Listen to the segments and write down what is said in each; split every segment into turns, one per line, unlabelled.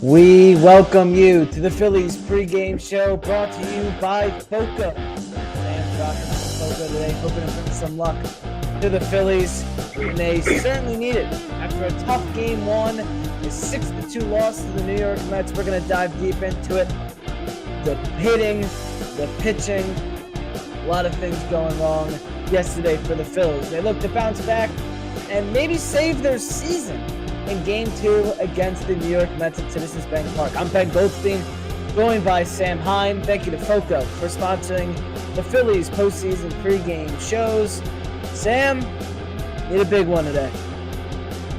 We welcome you to the Phillies pregame show brought to you by Boca. Fans rocking some Boca today, hoping to bring some luck to the Phillies, and they certainly need it. After a tough game one, a 6-2 loss to the New York Mets, we're going to dive deep into it. The hitting, the pitching, a lot of things going wrong yesterday for the Phillies. They look to bounce back and maybe save their season in Game 2 against the New York Mets at Citizens Bank Park. I'm Ben Goldstein, joined by Sam Heine. Thank you to FOCO for sponsoring the Phillies postseason pregame shows. Sam, need a big one today.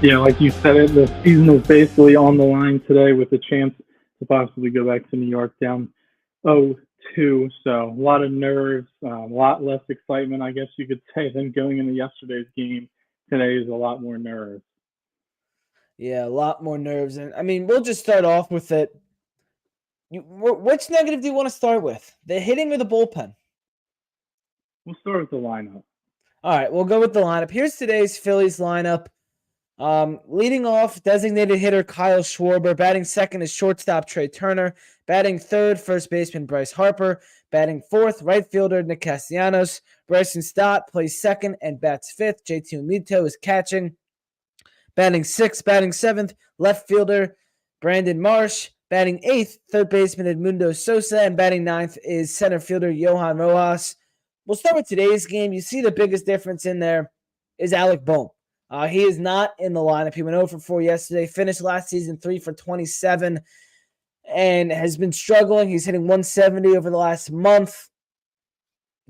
Yeah, like you said it, the season is basically on the line today with a chance to possibly go back to New York down 0-2. So a lot of nerves, a lot less excitement, I guess you could say, than going into yesterday's game. Today is a lot more nerves.
Yeah, a lot more nerves. And I mean, we'll just start off with it. Which negative do you want to start with? The hitting or the bullpen?
We'll start with the lineup.
All right, we'll go with the lineup. Here's today's Phillies lineup. Leading off, designated hitter Kyle Schwarber. Batting second is shortstop Trey Turner. Batting third, first baseman Bryce Harper. Batting fourth, right fielder Nick Castellanos. Bryson Stott plays second and bats fifth. JT Realmuto is catching. Batting sixth, batting seventh, left fielder Brandon Marsh. Batting eighth, third baseman Edmundo Sosa. And batting ninth is center fielder Johan Rojas. We'll start with today's game. You see the biggest difference in there is Alec Bohm. He is not in the lineup. He went 0 for 4 yesterday, finished last season 3 for 27, and has been struggling. He's hitting 170 over the last month.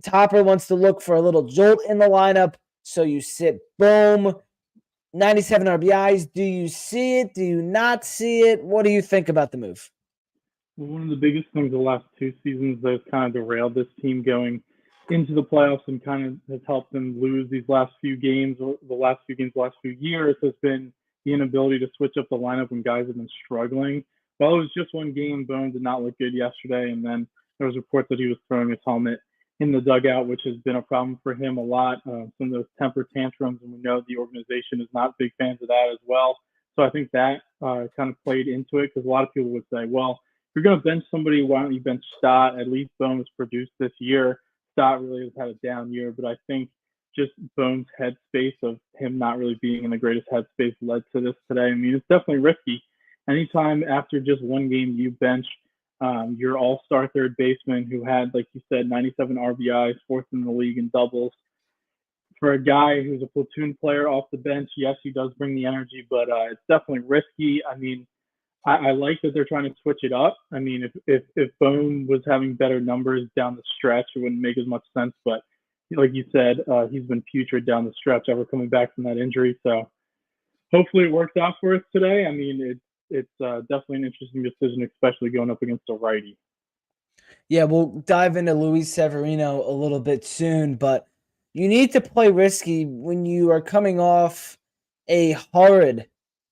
Topper wants to look for a little jolt in the lineup, so you sit Bohm. 97 RBIs. Do you see it? Do you not see it? What do you think about the move?
One of the biggest things the last two seasons that has kind of derailed this team going into the playoffs and kind of has helped them lose these last few games, the last few years, has been the inability to switch up the lineup when guys have been struggling. Well, it was just one game. Boone did not look good yesterday, and then there was reports that he was throwing his helmet in the dugout, which has been a problem for him a lot. Some of those temper tantrums, and we know the organization is not big fans of that as well. So I think that kind of played into it, because a lot of people would say, well, if you're going to bench somebody, why don't you bench Stott? At least Boone has produced this year. Stott really has had a down year, but I think just Bone's headspace of him not really being in the greatest headspace led to this today. I mean, it's definitely risky. Anytime after just one game you bench your all-star third baseman who had, like you said, 97 RBIs, fourth in the league in doubles. For a guy who's a platoon player off the bench, yes, he does bring the energy, but it's definitely risky. I mean, I like that they're trying to switch it up. I mean, if Bone was having better numbers down the stretch, it wouldn't make as much sense. But like you said, he's been putrid down the stretch ever coming back from that injury. So hopefully it works out for us today. I mean, it's definitely an interesting decision, especially going up against a righty.
Yeah, we'll dive into Luis Severino a little bit soon, but you need to play risky when you are coming off a horrid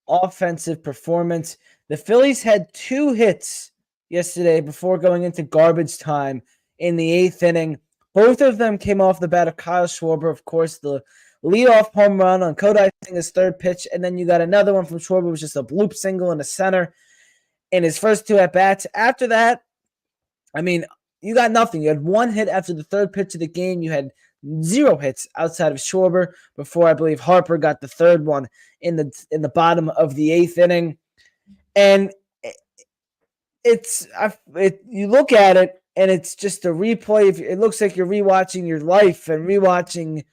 offensive performance. The Phillies had 2 hits yesterday before going into garbage time in the 8th inning. Both of them came off the bat of Kyle Schwarber, of course, the leadoff home run on Kodai Senga's third pitch, and then you got another one from Schwarber, which was just a bloop single in the center in his first 2 at-bats. After that, I mean, you got nothing. You had 1 hit after the third pitch of the game. You had 0 hits outside of Schwarber before I believe Harper got the third one in the bottom of the 8th inning. And you look at it and it's just a replay. It looks like you're rewatching your life and rewatching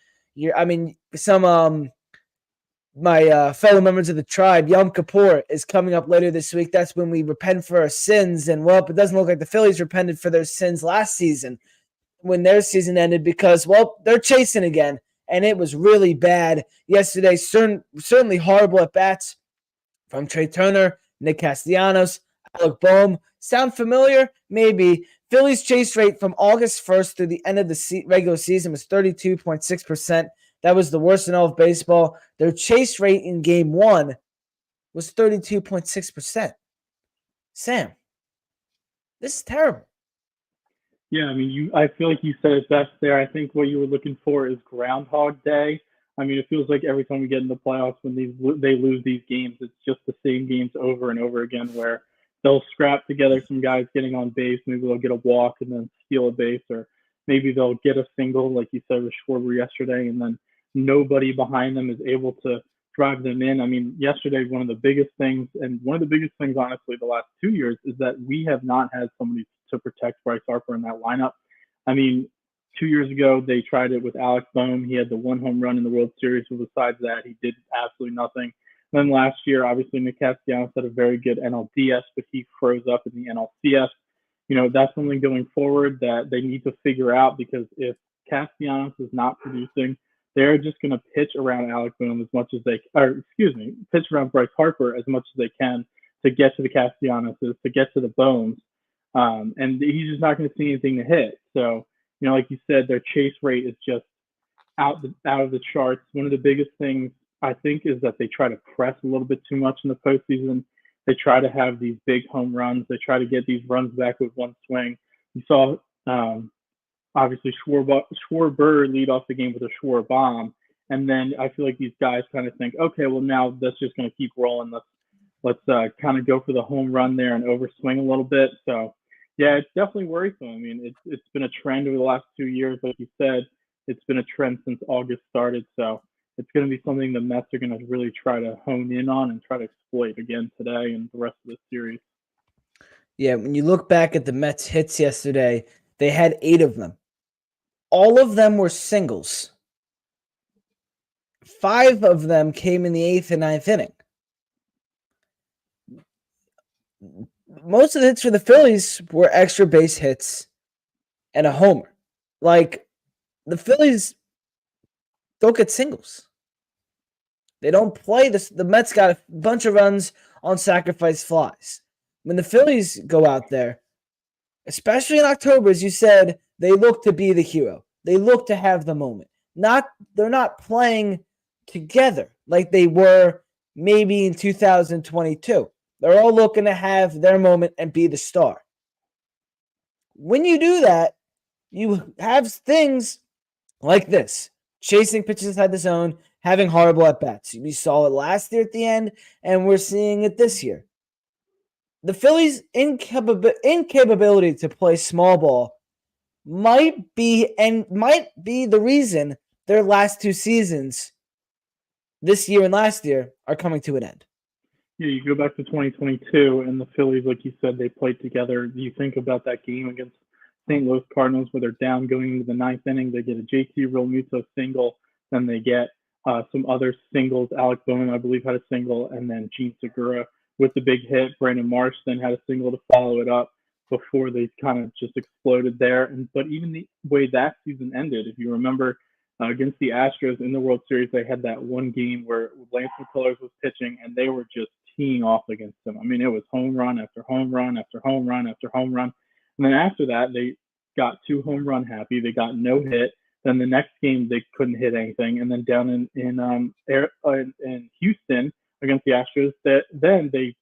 my fellow members of the tribe, Yom Kippur, is coming up later this week. That's when we repent for our sins. And, well, it doesn't look like the Phillies repented for their sins last season when their season ended because, well, they're chasing again. And it was really bad yesterday. Certainly horrible at-bats from Trey Turner, Nick Castellanos, Alec Bohm. Sound familiar? Maybe. Phillies chase rate from August 1st through the end of the regular season was 32.6%. That was the worst in all of baseball. Their chase rate in game 1 was 32.6%. Sam, this is terrible.
Yeah, I mean, I feel like you said it best there. I think what you were looking for is Groundhog Day. I mean, it feels like every time we get in the playoffs, when they lose these games, it's just the same games over and over again, where they'll scrap together some guys getting on base. Maybe they'll get a walk and then steal a base, or maybe they'll get a single, like you said with Schwarber yesterday, and then nobody behind them is able to drive them in. I mean, yesterday, one of the biggest things, honestly, the last 2 years, is that we have not had somebody to protect Bryce Harper in that lineup. I mean, 2 years ago, they tried it with Alex Bohm. He had the one home run in the World Series, but besides that, he did absolutely nothing. Then last year, obviously, Nick Castellanos had a very good NLDS, but he froze up in the NLCS. That's something going forward that they need to figure out, because if Castellanos is not producing, they're just going to pitch around Alex Bohm as much as pitch around Bryce Harper as much as they can to get to the Castellanoses, to get to the Bohms. And he's just not going to see anything to hit. So, like you said, their chase rate is just out of the charts. One of the biggest things, I think, is that they try to press a little bit too much in the postseason. They try to have these big home runs. They try to get these runs back with one swing. You saw, obviously, Schwarber lead off the game with a Schwarber bomb. And then I feel like these guys kind of think, okay, well, now that's just going to keep rolling. Let's kind of go for the home run there and overswing a little bit. So, yeah, it's definitely worrisome. I mean, it's been a trend over the last 2 years. Like you said, it's been a trend since August started. So it's going to be something the Mets are going to really try to hone in on and try to exploit again today and the rest of the series.
Yeah, when you look back at the Mets' hits yesterday, they had 8 of them. All of them were singles. 5 of them came in the 8th and 9th inning. Most of the hits for the Phillies were extra base hits and a homer. Like, the Phillies don't get singles. They don't play this. The Mets got a bunch of runs on sacrifice flies. When the Phillies go out there, especially in October, as you said, they look to be the hero. They look to have the moment. They're not playing together like they were maybe in 2022. They're all looking to have their moment and be the star. When you do that, you have things like this. Chasing pitches inside the zone, having horrible at-bats. We saw it last year at the end, and we're seeing it this year. The Phillies' incapability to play small ball might be the reason their last 2 seasons, this year and last year, are coming to an end.
Yeah, you go back to 2022, and the Phillies, like you said, they played together. You think about that game against St. Louis Cardinals where they're down going into the 9th inning. They get a JT Realmuto single, then they get some other singles. Alex Bohm, I believe, had a single, and then Gene Segura with the big hit. Brandon Marsh then had a single to follow it up before they kind of just exploded there. But even the way that season ended, if you remember, against the Astros in the World Series, they had that one game where Lance McCullers was pitching, and they were just teeing off against them. I mean, it was home run after home run after home run after home run. And then after that, they got 2 home run happy. They got no hit. Then the next game, they couldn't hit anything. And then down in Houston against the Astros, then they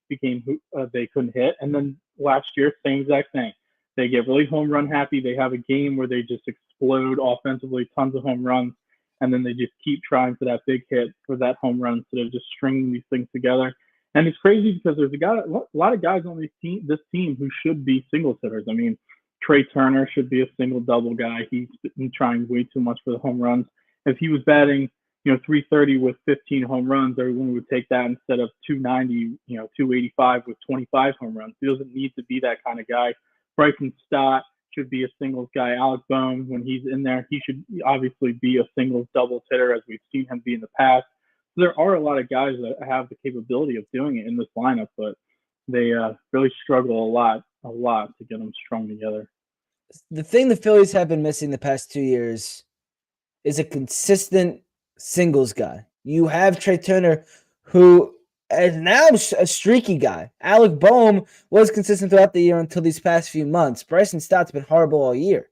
they couldn't hit. And then last year, same exact thing. They get really home run happy. They have a game where they just explode offensively, tons of home runs, and then they just keep trying for that big hit, for that home run, instead of just stringing these things together. And it's crazy because there's a lot of guys on this team who should be singles hitters. I mean, Trey Turner should be a single-double guy. He's been trying way too much for the home runs. If he was batting, 330 with 15 home runs, everyone would take that instead of 290, 285 with 25 home runs. He doesn't need to be that kind of guy. Bryson Stott should be a singles guy. Alex Bohm, when he's in there, he should obviously be a singles doubles hitter, as we've seen him be in the past. So there are a lot of guys that have the capability of doing it in this lineup, but they really struggle a lot to get them strung together.
The thing the Phillies have been missing the past 2 years is a consistent singles guy. You have Trey Turner, who is now a streaky guy. Alec Bohm was consistent throughout the year until these past few months. Bryson Stott's been horrible all year.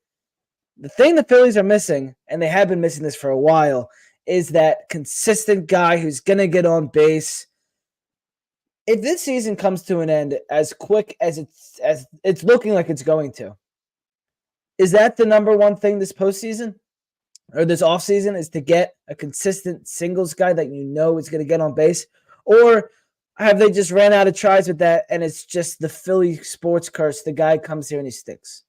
The thing the Phillies are missing, and they have been missing this for a while, is that consistent guy who's going to get on base. If this season comes to an end as quick as it's looking like it's going to, is that the number one thing this postseason or this offseason, is to get a consistent singles guy that is going to get on base? Or have they just ran out of tries with that, and it's just the Philly sports curse? The guy comes here and he sticks.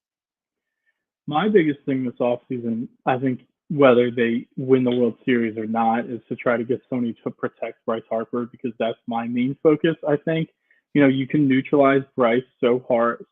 My biggest thing this offseason, I think, whether they win the World Series or not, is to try to get somebody to protect Bryce Harper, because that's my main focus. I think, you can neutralize Bryce so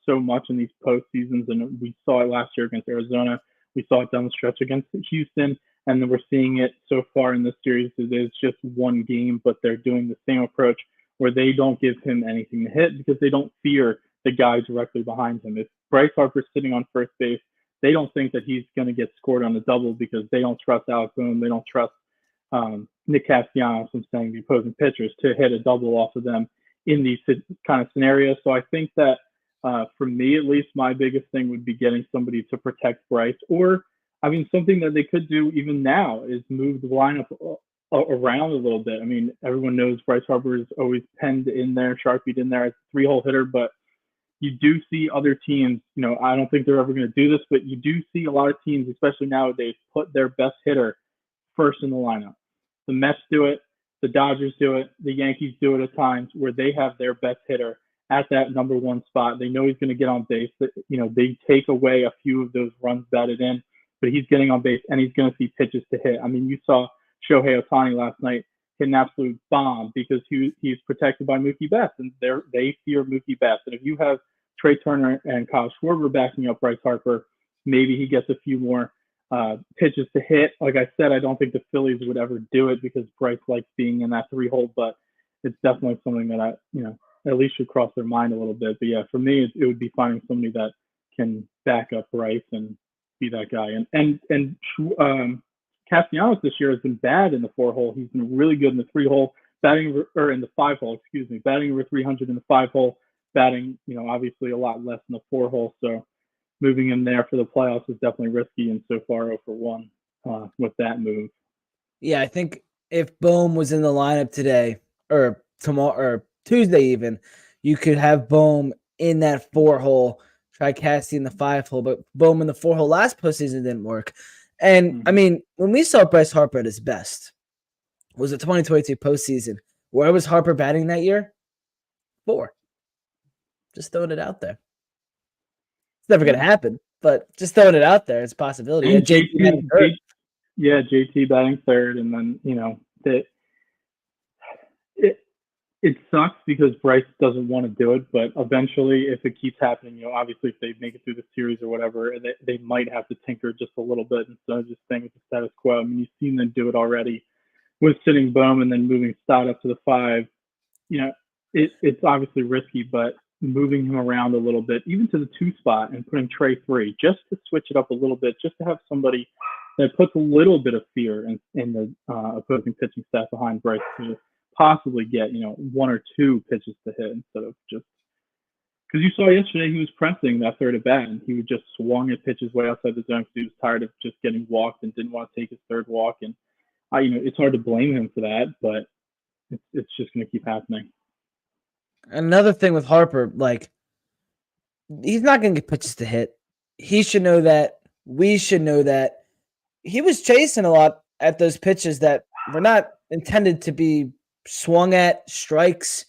much in these postseasons, and we saw it last year against Arizona. We saw it down the stretch against Houston, and then we're seeing it so far in this series. It is just one game, but they're doing the same approach where they don't give him anything to hit because they don't fear the guy directly behind him. If Bryce Harper's sitting on first base, they don't think that he's going to get scored on a double because they don't trust Alex Boone. They don't trust Nick Castellanos, I'm saying, the opposing pitchers, to hit a double off of them in these kind of scenarios. So I think that for me, at least, my biggest thing would be getting somebody to protect Bryce. Or, I mean, something that they could do even now is move the lineup around a little bit. I mean, everyone knows Bryce Harper is always penned in there, sharpied in there as a three-hole hitter, but you do see other teams, I don't think they're ever going to do this, but you do see a lot of teams, especially nowadays, put their best hitter first in the lineup. The Mets do it, the Dodgers do it, the Yankees do it at times, where they have their best hitter at that number one spot. They know he's going to get on base. But, they take away a few of those runs batted in, but he's getting on base and he's going to see pitches to hit. I mean, you saw Shohei Ohtani last night hit an absolute bomb because he's protected by Mookie Betts, and they fear Mookie Betts. And if you have Trey Turner and Kyle Schwarber backing up Bryce Harper, maybe he gets a few more pitches to hit. Like I said, I don't think the Phillies would ever do it because Bryce likes being in that three-hole, but it's definitely something that at least should cross their mind a little bit. But yeah, for me, it would be finding somebody that can back up Bryce and be that guy. And Castellanos this year has been bad in the four-hole. He's been really good in the three-hole, in the five-hole, batting over 300 in the five-hole, batting, obviously a lot less in the four-hole. So moving him there for the playoffs is definitely risky, and so far 0 for 1 with that move.
Yeah, I think if Bohm was in the lineup today or tomorrow or Tuesday even, you could have Bohm in that four-hole, try Cassie in the five-hole, but Bohm in the four-hole last postseason didn't work. And, I mean, when we saw Bryce Harper at his best, was the 2022 postseason. Where was Harper batting that year? 4. Just throwing it out there. It's never going to happen, but just throwing it out there. It's a possibility.
And
JT batting third.
JT batting third, and then, it sucks because Bryce doesn't want to do it, but eventually, if it keeps happening, obviously, if they make it through the series or whatever, they might have to tinker just a little bit instead of just staying with the status quo. I mean, you've seen them do it already with sitting Bohm and then moving Stott up to the 5. It's obviously risky, but moving him around a little bit, even to the 2 spot, and putting Trey 3, just to switch it up a little bit, just to have somebody that puts a little bit of fear in the opposing pitching staff behind Bryce to possibly get 1 or 2 pitches to hit instead of just, because you saw yesterday he was pressing that third at bat and he would just swung at pitches way outside the zone because he was tired of just getting walked and didn't want to take his third walk. And it's hard to blame him for that, but it's just going to keep happening.
Another thing with Harper, he's not going to get pitches to hit. He should know that. We should know that. He was chasing a lot at those pitches that were not intended to be swung at, strikes.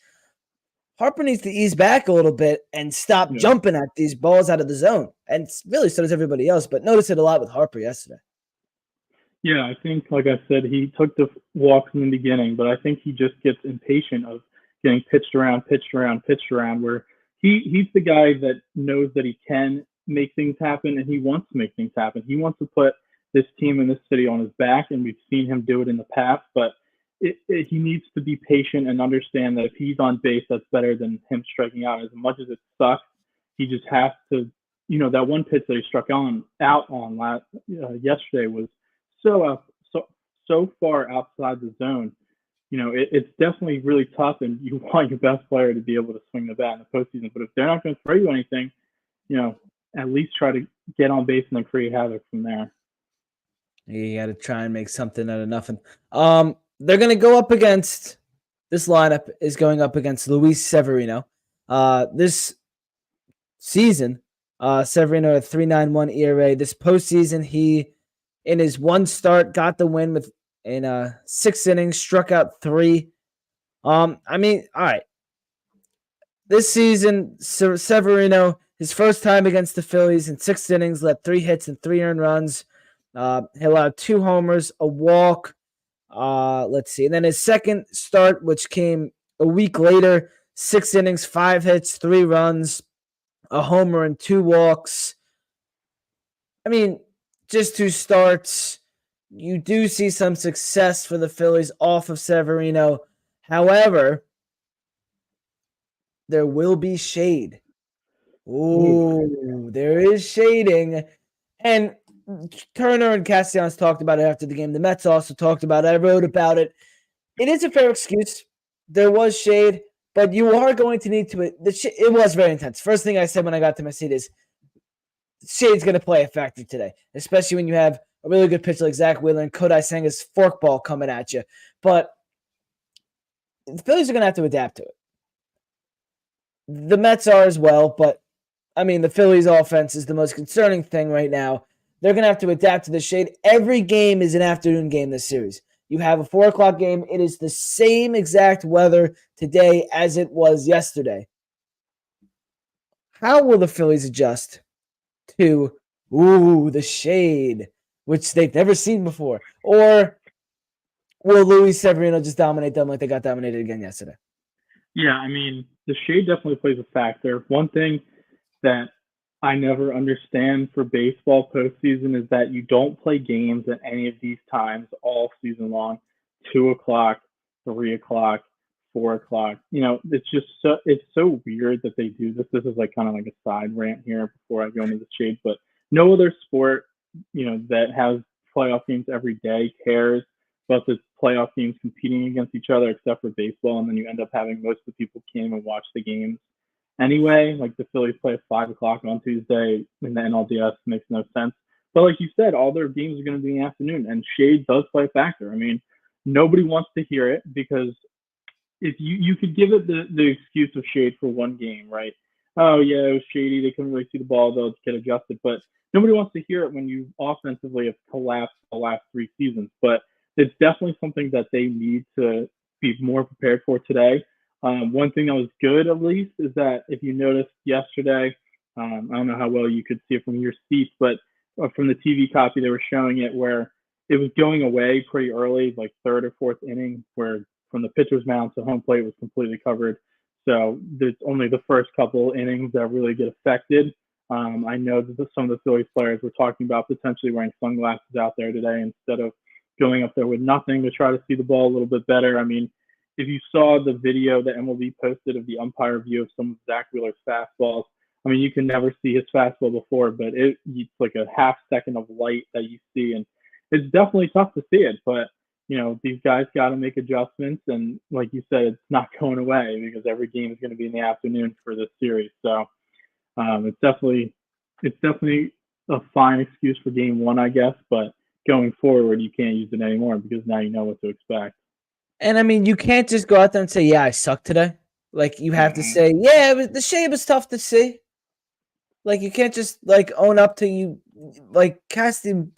Harper needs to ease back a little bit and stop jumping at these balls out of the zone. And really, so does everybody else. But notice it a lot with Harper yesterday.
Yeah, I think, like I said, he took the walks in the beginning, but I think he just gets impatient of getting pitched around, where he's the guy that knows that he can make things happen, and he wants to make things happen. He wants to put this team and this city on his back, and we've seen him do it in the past, but he needs to be patient and understand that if he's on base, that's better than him striking out. As much as it sucks, he just has to, that one pitch that he struck out on yesterday was so far outside the zone. It's definitely really tough, and you want your best player to be able to swing the bat in the postseason. But if they're not going to throw you anything, at least try to get on base and then create havoc from there.
You got to try and make something out of nothing. They're going to go up against, this lineup is going up against Luis Severino. This season, Severino at 3.91 ERA. This postseason, he, in his one start, got the win in 6 innings, struck out 3. I mean, all right. this season, Severino, his first time against the Phillies in 6 innings, led 3 hits and 3 earned runs. He allowed 2 homers, a walk. Let's see. And then his second start, which came a week later, 6 innings, 5 hits, 3 runs, a homer, and 2 walks. I mean, just 2 starts. You do see some success for the Phillies off of Severino. However, there will be shade. Ooh, there is shading. And Turner and Castellanos talked about it after the game. The Mets also talked about it. I wrote about it. It is a fair excuse. There was shade, but you are going to need to. It was very intense. First thing I said when I got to my seat is shade's going to play a factor today, especially when you have a really good pitcher like Zach Wheeler and Kodai Senga's forkball coming at you. But the Phillies are going to have to adapt to it. The Mets are as well, but I mean, the Phillies offense is the most concerning thing right now. They're going to have to adapt to the shade. Every game is an afternoon game this series. You have a 4 o'clock game. It is the same exact weather today as it was yesterday. How will the Phillies adjust to, the shade, which they've never seen before? Or will Luis Severino just dominate them like they got dominated again yesterday?
Yeah, I mean, the shade definitely plays a factor. One thing that I never understand for baseball postseason is that you don't play games at any of these times all season long. 2 o'clock, 3 o'clock, 4 o'clock. It's so weird that they do this. This is like kind of like a side rant here before I go into the shade, but no other sport, that has playoff games every day cares about the playoff teams competing against each other except for baseball, and then you end up having most of the people can't even watch the games anyway. Like the Phillies play at 5 o'clock on Tuesday in the NLDS, makes no sense. But like you said, all their games are going to be in the afternoon, and shade does play a factor. I mean, nobody wants to hear it because if you could give it the excuse of shade for one game, right? Oh yeah, it was shady. They couldn't really see the ball. They'll get adjusted. But nobody wants to hear it when you offensively have collapsed the last 3 seasons. But it's definitely something that they need to be more prepared for today. One thing that was good, at least, is that if you noticed yesterday, I don't know how well you could see it from your seats, but from the TV copy, they were showing it where it was going away pretty early, like 3rd or 4th inning, where from the pitcher's mound to home plate was completely covered. So there's only the first couple innings that really get affected. I know that some of the Phillies players were talking about potentially wearing sunglasses out there today instead of going up there with nothing to try to see the ball a little bit better. I mean, if you saw the video that MLB posted of the umpire view of some of Zach Wheeler's fastballs, I mean, you can never see his fastball before, but it's like a half second of light that you see, and it's definitely tough to see it. But these guys got to make adjustments, and like you said, it's not going away because every game is going to be in the afternoon for this series. So it's definitely a fine excuse for game 1, I guess, but going forward, you can't use it anymore because now you know what to expect.
And I mean, you can't just go out there and say, "Yeah, I suck today." Like you have to say, "Yeah, the shade was tough to see." Like you can't just like own up to you. Like Casting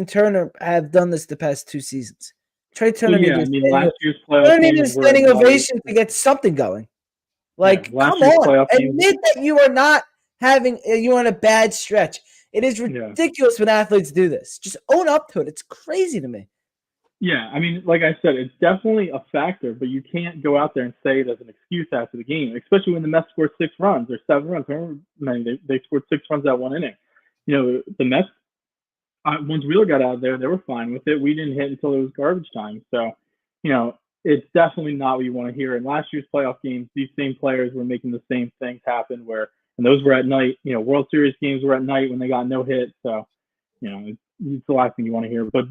Turner have done this the past 2 seasons. Trey Turner
Well, yeah, last year's playoff
needed a
games were
standing ovation to get something going. Like,
last
come
year's
on,
playoff games.
admit that you are not you're on a bad stretch. It is ridiculous when athletes do this. Just own up to it. It's crazy to me.
Yeah, I mean, like I said, it's definitely a factor, but you can't go out there and say it as an excuse after the game, especially when the Mets scored 6 runs or 7 runs. Remember, they scored 6 runs that 1 inning. The Mets, once Wheeler got out of there, they were fine with it. We didn't hit until it was garbage time. So, it's definitely not what you want to hear. In last year's playoff games, these same players were making the same things happen and those were at night. World Series games were at night when they got no hit. So, it's the last thing you want to hear. But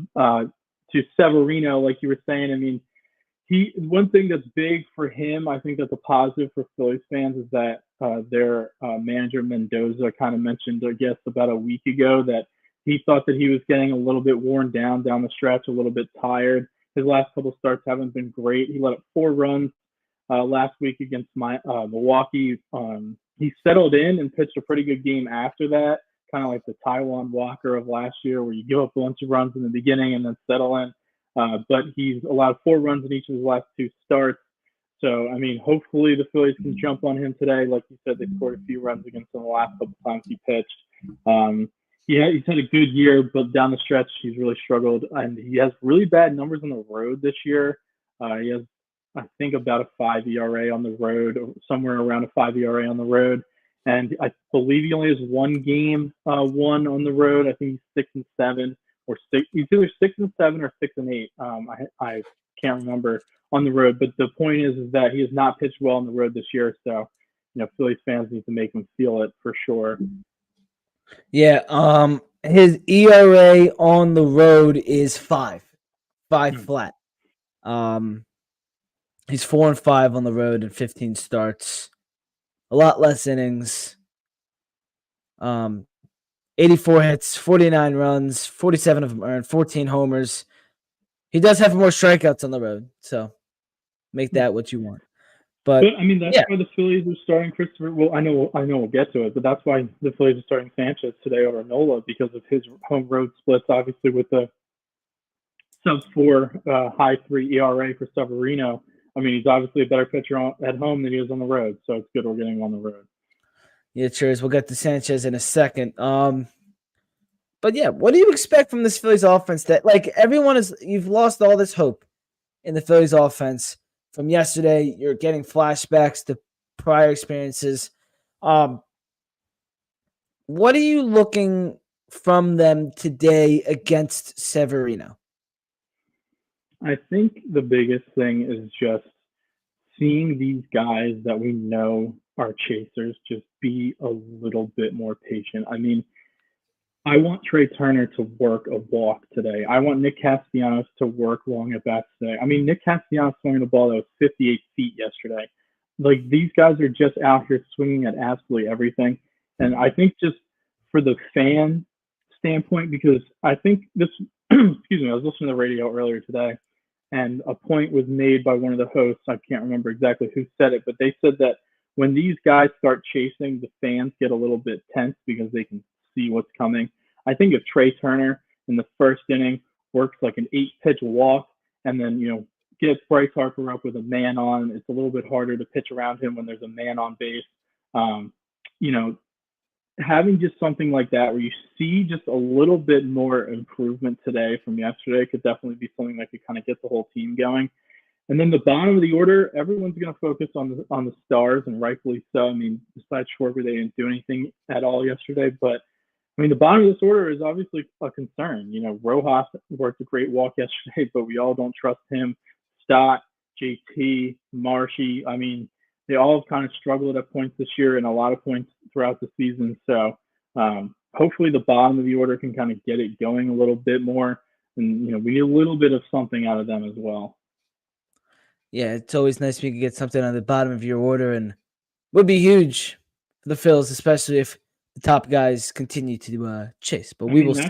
to Severino, like you were saying, I mean, one thing that's big for him, I think that's a positive for Phillies fans, is that their manager Mendoza kind of mentioned, I guess, about a week ago that he thought that he was getting a little bit worn down the stretch, a little bit tired. His last couple starts haven't been great. He let up 4 runs last week against Milwaukee. He settled in and pitched a pretty good game after that, kind of like the Taiwan Walker of last year, where you give up a bunch of runs in the beginning and then settle in. But he's allowed 4 runs in each of his last 2 starts. So, I mean, hopefully the Phillies can jump on him today. Like you said, they scored a few runs against him the last couple times he pitched. He's had a good year, but down the stretch, he's really struggled. And he has really bad numbers on the road this year. He has, I think, about a 5 ERA on the road, or somewhere around a 5 ERA on the road. And I believe he only has one game won on the road. I think he's 6-7 or six. He's either 6-7 or 6-8. I can't remember on the road. But the point is that he has not pitched well on the road this year. So, Phillies fans need to make him feel it for sure.
Yeah. His ERA on the road is 5 flat. He's 4-5 on the road in 15 starts. A lot less innings. 84 hits, 49 runs, 47 of them earned, 14 homers. He does have more strikeouts on the road, so make that what you want. But
I mean, that's why the Phillies are starting Christopher. Well, I know we'll get to it, but that's why the Phillies are starting Sanchez today over Nola, because of his home road splits. Obviously, with the sub-4, high 3 ERA for Severino. I mean, he's obviously a better pitcher at home than he is on the road, so it's good we're getting him on the road.
Yeah, cheers. We'll get to Sanchez in a second. But yeah, what do you expect from this Phillies offense? That you've lost all this hope in the Phillies offense from yesterday. You're getting flashbacks to prior experiences. What are you looking from them today against Severino?
I think the biggest thing is just seeing these guys that we know are chasers just be a little bit more patient. I mean, I want Trey Turner to work a walk today. I want Nick Castellanos to work long at bats today. I mean, Nick Castellanos swinging the ball that was 58 feet yesterday. Like, these guys are just out here swinging at absolutely everything. And I think just for the fan standpoint, because I think this, excuse me, I was listening to the radio earlier today, and a point was made by one of the hosts. I can't remember exactly who said it, but they said that when these guys start chasing, the fans get a little bit tense because they can see what's coming. I think if Trey Turner in the first inning works like an 8-pitch walk and then, gets Bryce Harper up with a man on, it's a little bit harder to pitch around him when there's a man on base. Having just something like that where you see just a little bit more improvement today from yesterday could definitely be something that could kind of get the whole team going. And then the bottom of the order, everyone's going to focus on the stars, and rightfully so. I mean, besides Schwarber, they didn't do anything at all yesterday. But, I mean, the bottom of this order is obviously a concern. Rojas worked a great walk yesterday, but we all don't trust him. Stott, JT, Marshy, I mean, they all have kind of struggled at points this year and a lot of points throughout the season. So hopefully the bottom of the order can kind of get it going a little bit more. And, we need a little bit of something out of them as well.
Yeah, it's always nice if you can get something on the bottom of your order, and would be huge for the Phils, especially if the top guys continue to chase. But we will see.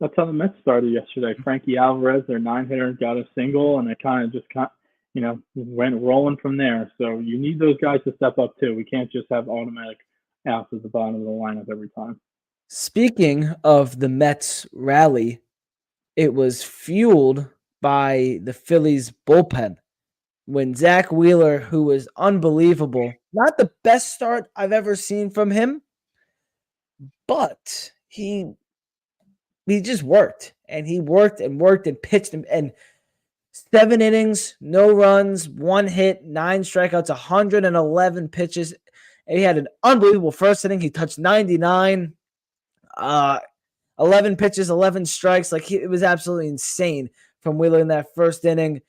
That's how the Mets started yesterday. Frankie Alvarez, their 9-hitter, got a single, and it kind of just went rolling from there. So you need those guys to step up too. We can't just have automatic outs at the bottom of the lineup every time.
Speaking of the Mets rally, it was fueled by the Phillies bullpen. When Zach Wheeler, who was unbelievable, not the best start I've ever seen from him, but he just worked, and he worked and pitched and 7 innings, no runs, 1 hit, 9 strikeouts, 111 pitches. And he had an unbelievable first inning. He touched 99, 11 pitches, 11 strikes. It was absolutely insane from Wheeler in that first inning.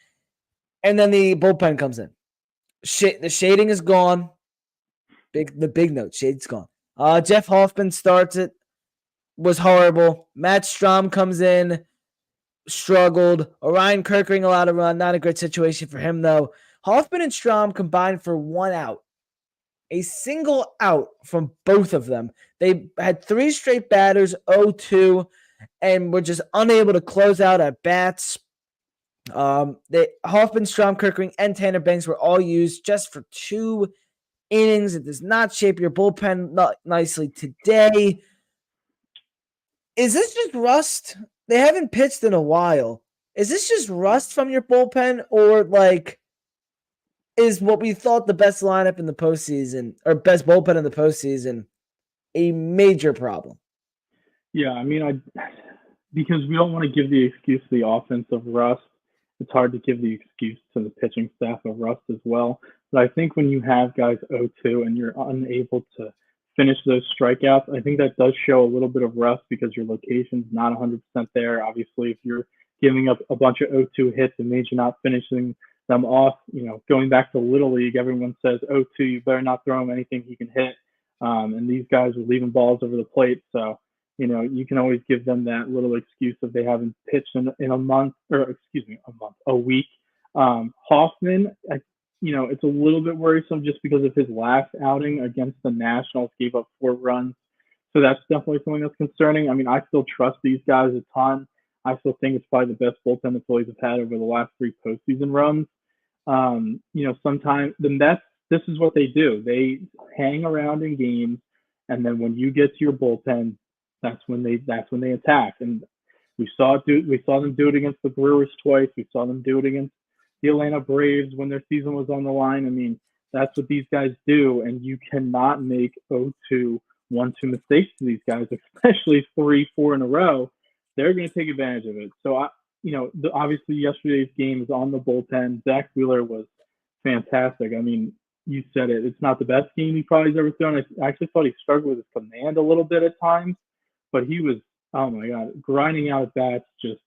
And then the bullpen comes in. The shading is gone. The big note, shade's gone. Jeff Hoffman starts it. Was horrible. Matt Strahm comes in. Struggled. Orion Kirkring allowed a run. Not a great situation for him, though. Hoffman and Strahm combined for 1 out. A single out from both of them. They had 3 straight batters, 0-2, and were just unable to close out at bats. Hoffman, Strahm, Kirkring, and Tanner Banks were all used just for 2 innings. It does not shape your bullpen nicely today. Is this just rust? They haven't pitched in a while. Is this just rust from your bullpen, or is what we thought the best lineup in the postseason, or best bullpen in the postseason, a major problem.
Yeah, I mean, because we don't want to give the excuse to the offense of rust. It's hard to give the excuse to the pitching staff of rust as well. But I think when you have guys 0-2 and you're unable to finish those strikeouts, I think that does show a little bit of rust because your location's not 100% there. Obviously, if you're giving up a bunch of 0-2 hits and maybe you're not finishing them off, going back to Little League, everyone says 0-2, you better not throw him anything he can hit. And these guys are leaving balls over the plate. So, you can always give them that little excuse if they haven't pitched in a month, or a week. Hoffman, it's a little bit worrisome just because of his last outing against the Nationals, gave up 4 runs. So that's definitely something that's concerning. I mean, I still trust these guys a ton. I still think it's probably the best bullpen the Phillies have had over the last 3 postseason runs. Sometimes the Mets, this is what they do. They hang around in games, and then when you get to your bullpen, that's when they attack. And we saw them do it against the Brewers twice. We saw them do it against the Atlanta Braves when their season was on the line. I mean, that's what these guys do, and you cannot make 0-2, 1-2 mistakes to these guys, especially 3, 4 in a row. They're going to take advantage of it. So obviously yesterday's game is on the bullpen. Zach Wheeler was fantastic. I mean, you said it. It's not the best game he probably has ever thrown. I actually thought he struggled with his command a little bit at times, but he was, oh my God, grinding out at bats, just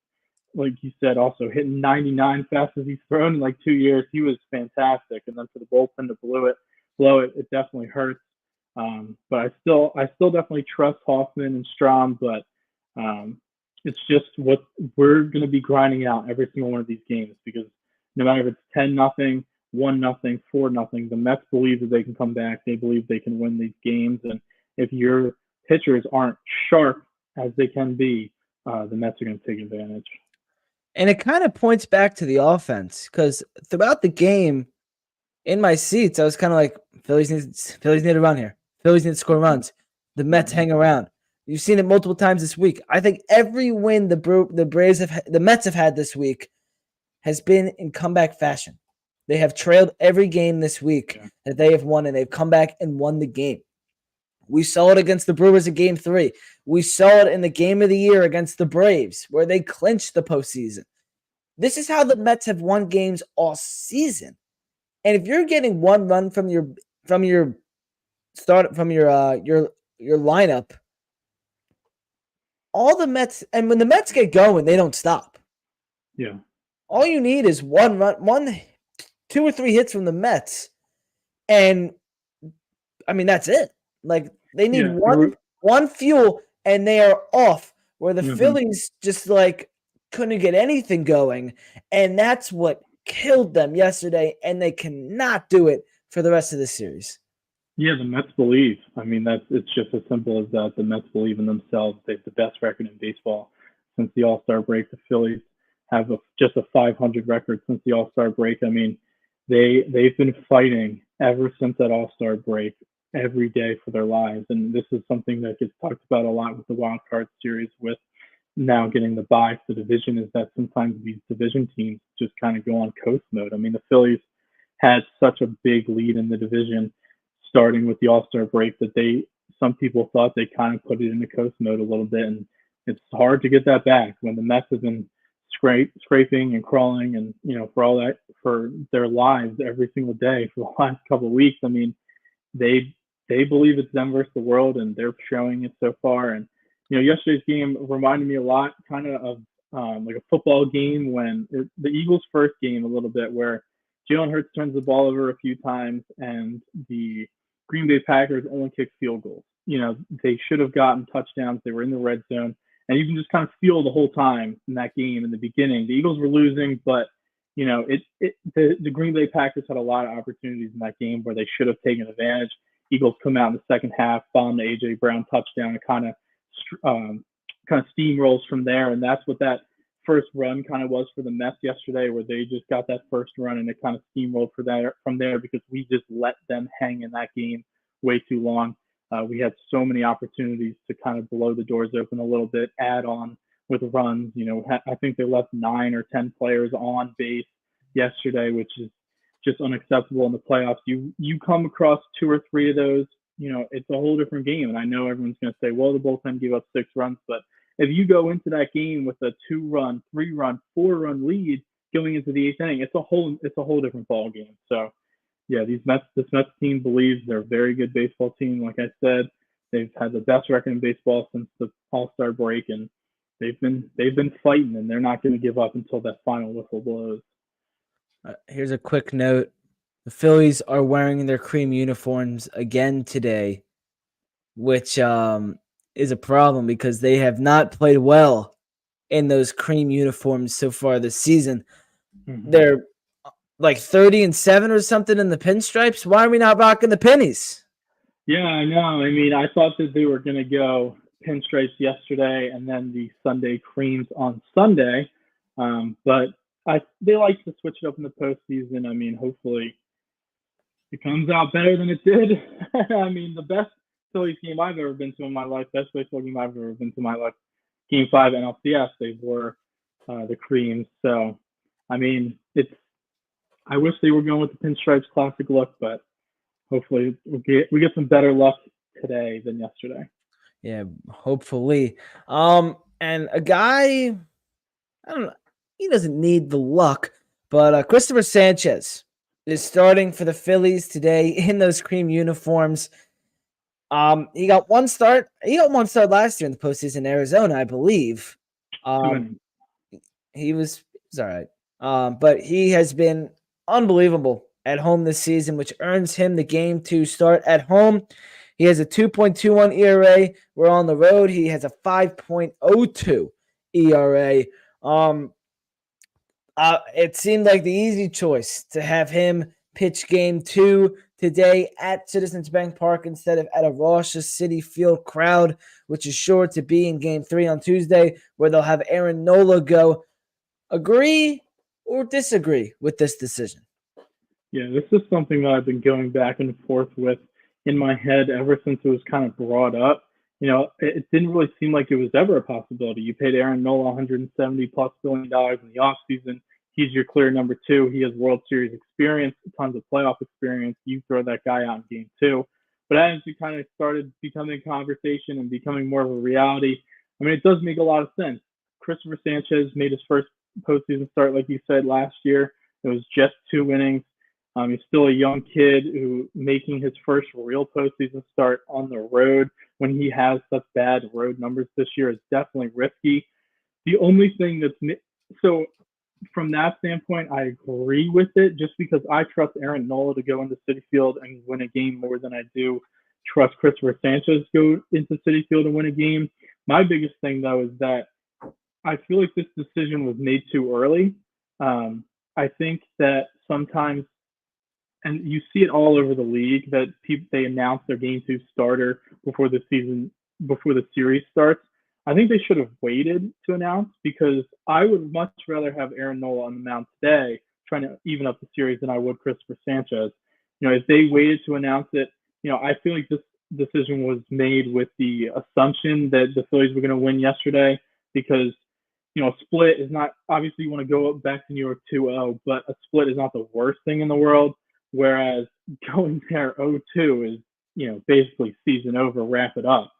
like you said, also hitting 99 fastest he's thrown in like 2 years. He was fantastic. And then for the bullpen to blow it, it definitely hurts. But I still definitely trust Hoffman and Strahm, but it's just what we're going to be grinding out every single one of these games, because no matter if it's 10-0, 1-0, 4-0, the Mets believe that they can come back. They believe they can win these games. And if your pitchers aren't sharp as they can be, the Mets are going to take advantage.
And it kind of points back to the offense, because throughout the game, in my seats, I was kind of like, Phillies need to run here. Phillies need to score runs. The Mets hang around. You've seen it multiple times this week. I think every win the Mets have had this week has been in comeback fashion. They have trailed every game this week that they have won, and they've come back and won the game. We saw it against the Brewers in Game 3. We saw it in the Game of the Year against the Braves, where they clinched the postseason. This is how the Mets have won games all season. And if you're getting 1 run from your lineup, all the Mets, and when the Mets get going, they don't stop.
Yeah.
All you need is 1 run, 2 or 3 hits from the Mets, and I mean that's it. Like, they need one fuel, and they are off. Where the Phillies just like couldn't get anything going, and that's what killed them yesterday, and they cannot do it for the rest of the series.
Yeah, the Mets believe. I mean, it's just as simple as that. The Mets believe in themselves. They have the best record in baseball since the All-Star break. The Phillies have just a 500 record since the All-Star break. I mean, they've been fighting ever since that All-Star break every day for their lives. And this is something that gets talked about a lot with the wild card series, with now getting the bye to the division, is that sometimes these division teams just kind of go on coast mode. I mean, the Phillies had such a big lead in the division starting with the All-Star break that some people thought they kind of put it into coast mode a little bit, and it's hard to get that back when the Mets have been scraping and crawling and for their lives every single day for the last couple of weeks. I mean, they believe it's them versus the world, and they're showing it so far. And yesterday's game reminded me a lot kind of like a football game when the Eagles' first game a little bit, where Jalen Hurts turns the ball over a few times and the Green Bay Packers only kicked field goals. They should have gotten touchdowns. They were in the red zone, and you can just kind of feel the whole time in that game in the beginning. The Eagles were losing, but the Green Bay Packers had a lot of opportunities in that game where they should have taken advantage. Eagles come out in the second half, bomb the AJ Brown touchdown, and kind of steamrolls from there. And that's what that first run kind of was for the Mets yesterday, where they just got that first run and it kind of steamrolled from there because we just let them hang in that game way too long. We had so many opportunities to kind of blow the doors open a little bit, add on with runs. I think they left 9 or 10 players on base yesterday, which is just unacceptable in the playoffs. You come across 2 or 3 of those, it's a whole different game. And I know everyone's going to say, well, the bullpen gave up 6 runs, but if you go into that game with a 2-run, 3-run, 4-run lead going into the 8th inning, it's a whole different ball game. So yeah, this Mets team believes they're a very good baseball team. Like I said, they've had the best record in baseball since the All-Star break, and they've been fighting, and they're not going to give up until that final whistle blows.
Here's a quick note. The Phillies are wearing their cream uniforms again today, which is a problem because they have not played well in those cream uniforms so far this season. Mm-hmm. They're like 30-7 or something in the pinstripes. Why are we not rocking the pennies?
Yeah, I know. I mean, I thought that they were going to go pinstripes yesterday and then the Sunday creams on Sunday, but they like to switch it up in the postseason. I mean, hopefully it comes out better than it did. I mean, the best Phillies game I've ever been to in my life, best baseball game I've ever been to in my life, Game 5 NLDS, they wore the creams. So, I mean, I wish they were going with the pinstripes classic look, but hopefully we get some better luck today than yesterday.
Yeah, hopefully. And a guy, I don't know, he doesn't need the luck, but Christopher Sanchez is starting for the Phillies today in those cream uniforms. He got one start. He got one start last year in the postseason in Arizona, I believe. He was all right. But he has been unbelievable at home this season, which earns him the Game 2 start at home. He has a 2.21 ERA. We're on the road. He has a 5.02 ERA. It seemed like the easy choice to have him pitch Game 2 today at Citizens Bank Park instead of at a raucous Citi Field crowd, which is sure to be in Game 3 on Tuesday, where they'll have Aaron Nola go. Agree or disagree with this decision?
Yeah, this is something that I've been going back and forth with in my head ever since it was kind of brought up. It didn't really seem like it was ever a possibility. You paid Aaron Nola $170+ billion in the offseason. He's your clear number 2. He has World Series experience, tons of playoff experience. You throw that guy out in Game 2. But as you kind of started becoming a conversation and becoming more of a reality, I mean, it does make a lot of sense. Christopher Sanchez made his first postseason start, like you said, last year. It was just 2 innings. He's still a young kid who making his first real postseason start on the road when he has such bad road numbers this year is definitely risky. The only thing so from that standpoint, I agree with it just because I trust Aaron Nola to go into Citi Field and win a game more than I do trust Christopher Sanchez to go into Citi Field and win a game. My biggest thing, though, is that I feel like this decision was made too early. I think that sometimes, and you see it all over the league, that they announce their Game 2 starter before the series starts. I think they should have waited to announce because I would much rather have Aaron Nola on the mound today trying to even up the series than I would Christopher Sanchez. If they waited to announce it, I feel like this decision was made with the assumption that the Phillies were going to win yesterday because a split is not, obviously you want to go back to New York 2-0, but a split is not the worst thing in the world. Whereas going there 0-2 is, basically season over, wrap it up.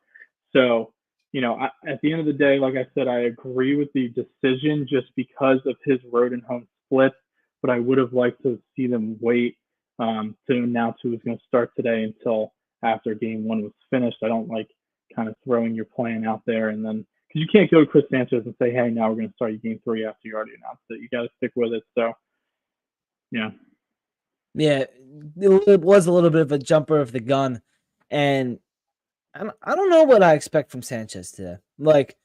So, at the end of the day, like I said, I agree with the decision just because of his road and home splits, but I would have liked to see them wait to announce who was going to start today until after Game 1 was finished. I don't like kind of throwing your plan out there and then because you can't go to Chris Sanchez and say, hey, now we're going to start your Game 3 after you already announced it. You got to stick with it. So, yeah.
Yeah, it was a little bit of a jumper of the gun. And I don't know what I expect from Sanchez today. Like,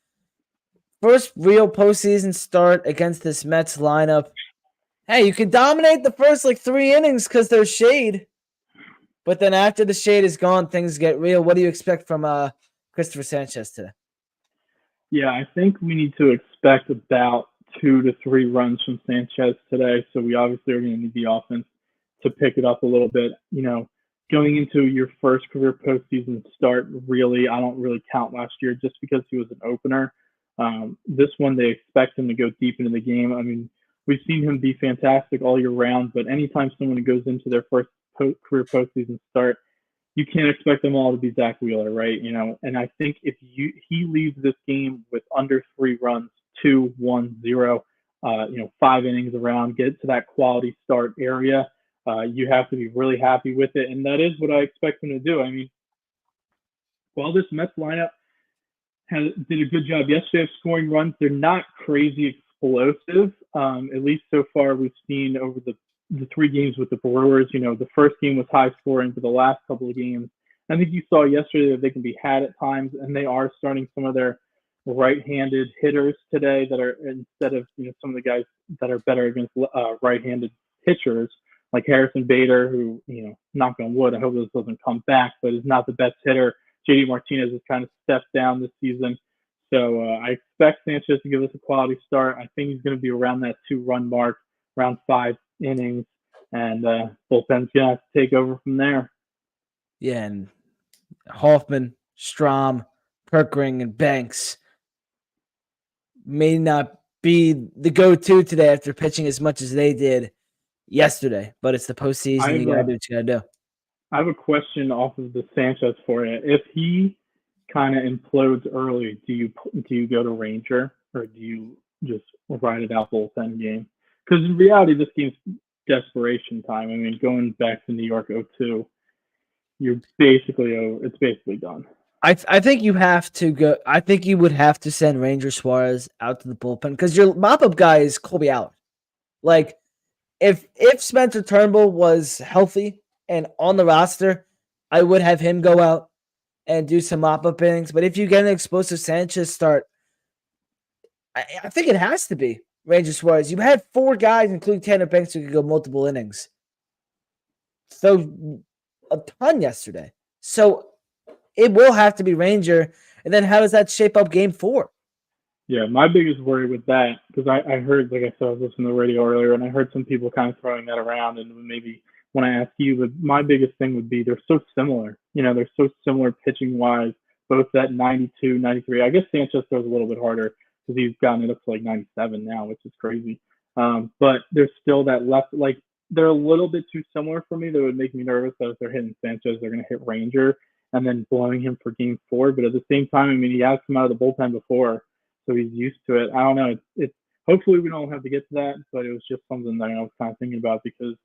first real postseason start against this Mets lineup. Hey, you can dominate the first, 3 innings because there's shade. But then after the shade is gone, things get real. What do you expect from Christopher Sanchez today?
Yeah, I think we need to expect about 2 to 3 runs from Sanchez today. So we obviously are going to need the offense to pick it up a little bit. Going into your first career postseason start, really, I don't really count last year just because he was an opener. This one, they expect him to go deep into the game. I mean, we've seen him be fantastic all year round. But anytime someone goes into their first career postseason start, you can't expect them all to be Zach Wheeler, right? And I think if he leaves this game with under 3 runs, 2-1-0, 5 innings around, get to that quality start area, you have to be really happy with it, and that is what I expect him to do. I mean, while this Mets lineup did a good job yesterday of scoring runs, they're not crazy explosive. At least so far, we've seen over the 3 games with the Brewers. The first game was high scoring, but the last couple of games, I think you saw yesterday that they can be had at times, and they are starting some of their right-handed hitters today that are, instead of some of the guys that are better against right-handed pitchers, like Harrison Bader, who, knock on wood, I hope this doesn't come back, but is not the best hitter. JD Martinez has kind of stepped down this season. So I expect Sanchez to give us a quality start. I think he's going to be around that 2-run mark, around 5 innings, and bullpen's going to have to take over from there.
Yeah, and Hoffman, Strahm, Perkring, and Banks may not be the go-to today after pitching as much as they did yesterday, but it's the postseason. You got to do what you got to do.
I have a question off of the Sanchez for you. If he kind of implodes early, do you go to Ranger, or do you just ride it out bullpen game? Because in reality, this game's desperation time. I mean, going back to New York 0-2, you're basically over. It's basically done.
I think you have to go. I think you would have to send Ranger Suarez out to the bullpen because your mop-up guy is Colby Allen. Like, if Spencer Turnbull was healthy and on the roster, I would have him go out and do some mop-up innings. But if you get an explosive Sanchez start, I think it has to be Ranger Suarez. You had 4 guys, including Tanner Banks, who could go multiple innings. So a ton yesterday. So it will have to be Ranger. And then how does that shape up game 4?
Yeah, my biggest worry with that, because I heard, like I said, I was listening to the radio earlier, and I heard some people kind of throwing that around, and maybe when I ask you, but my biggest thing would be they're so similar. They're so similar pitching-wise, both at 92, 93. I guess Sanchez throws a little bit harder because he's gotten it up to like 97 now, which is crazy. But there's still that left, like, they're a little bit too similar for me. That would make me nervous that if they're hitting Sanchez, they're going to hit Ranger and then blowing him for game 4. But at the same time, I mean, he has come out of the bullpen before, so he's used to it. I don't know. It's hopefully we don't have to get to that, but it was just something that I was kind of thinking about because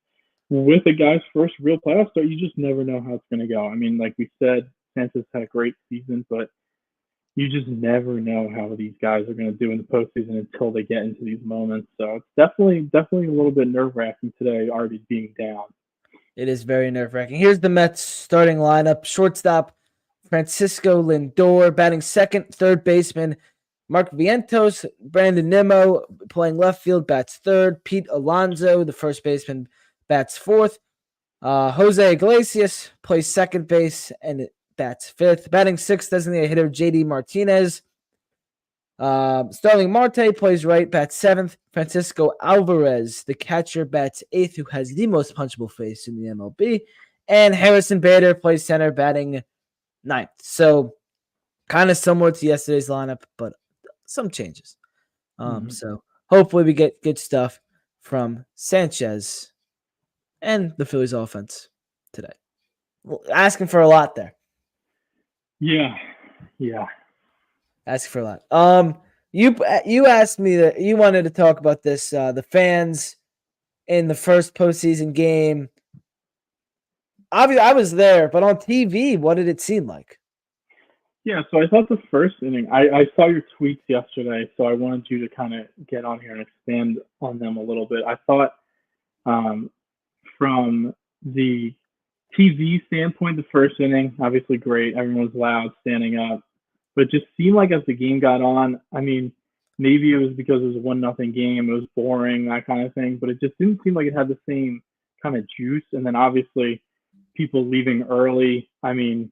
with a guy's first real playoff start, you just never know how it's going to go. I mean, like we said, Sanchez had a great season, but you just never know how these guys are going to do in the postseason until they get into these moments. So it's definitely a little bit nerve-wracking today, already being down.
It is very nerve-wracking. Here's the Mets starting lineup. Shortstop, Francisco Lindor. Batting second, third baseman, Mark Vientos. Brandon Nimmo playing left field, bats third. Pete Alonso, the first baseman, bats fourth. Jose Iglesias plays second base and bats fifth. Batting sixth, designated hitter JD Martinez. Starling Marte plays right, bats seventh. Francisco Alvarez, the catcher, bats eighth, who has the most punchable face in the MLB. And Harrison Bader plays center, batting ninth. So kind of similar to yesterday's lineup, but some changes. So hopefully we get good stuff from Sanchez and the Phillies offense today. Asking for a lot there.
Yeah.
Asking for a lot. You asked me that you wanted to talk about this. The fans in the first postseason game. Obviously, I was there, but on TV, what did it seem like?
Yeah, so I thought the first inning, I saw your tweets yesterday, so I wanted you to kind of get on here and expand on them a little bit. I thought from the TV standpoint, the first inning, obviously great. Everyone was loud, standing up. But it just seemed like as the game got on, I mean, maybe it was because it was a 1-0 game, it was boring, that kind of thing, but it just didn't seem like it had the same kind of juice. And then obviously people leaving early. I mean,